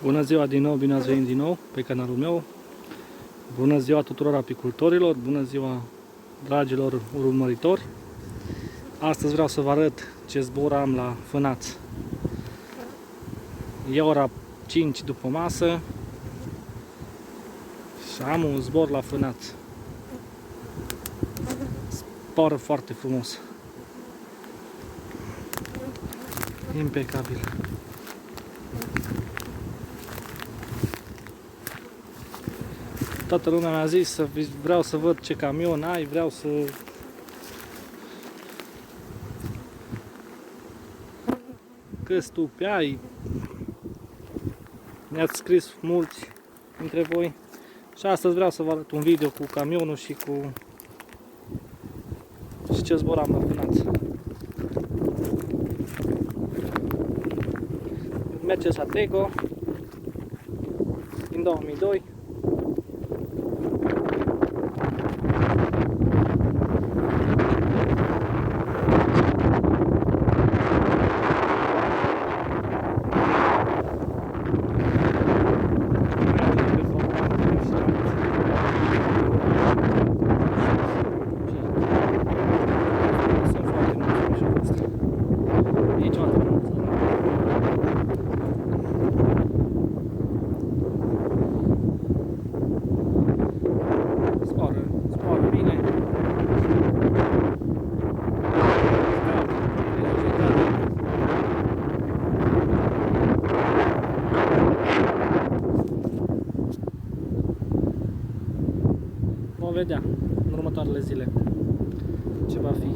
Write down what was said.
Bună ziua din nou, bine ați venit din nou pe canalul meu. Bună ziua tuturor apicultorilor, bună ziua dragilor urmăritori. Astăzi vreau să vă arăt ce zbor am la fânați. E ora 5 după masă și am un zbor la fânați. Zboară foarte frumos. Impecabil. Toată lumea mi-a zis să vreau să văd ce camion ai, vreau să... Că stupi ai. Mi-ați scris mulți dintre voi. Și astăzi vreau să vă arăt un video cu camionul și cu... și ce zbor am la fânați. Mercedes Atego din 2002. Zboară bine. Vom vedea în următoarele zile ce va fi.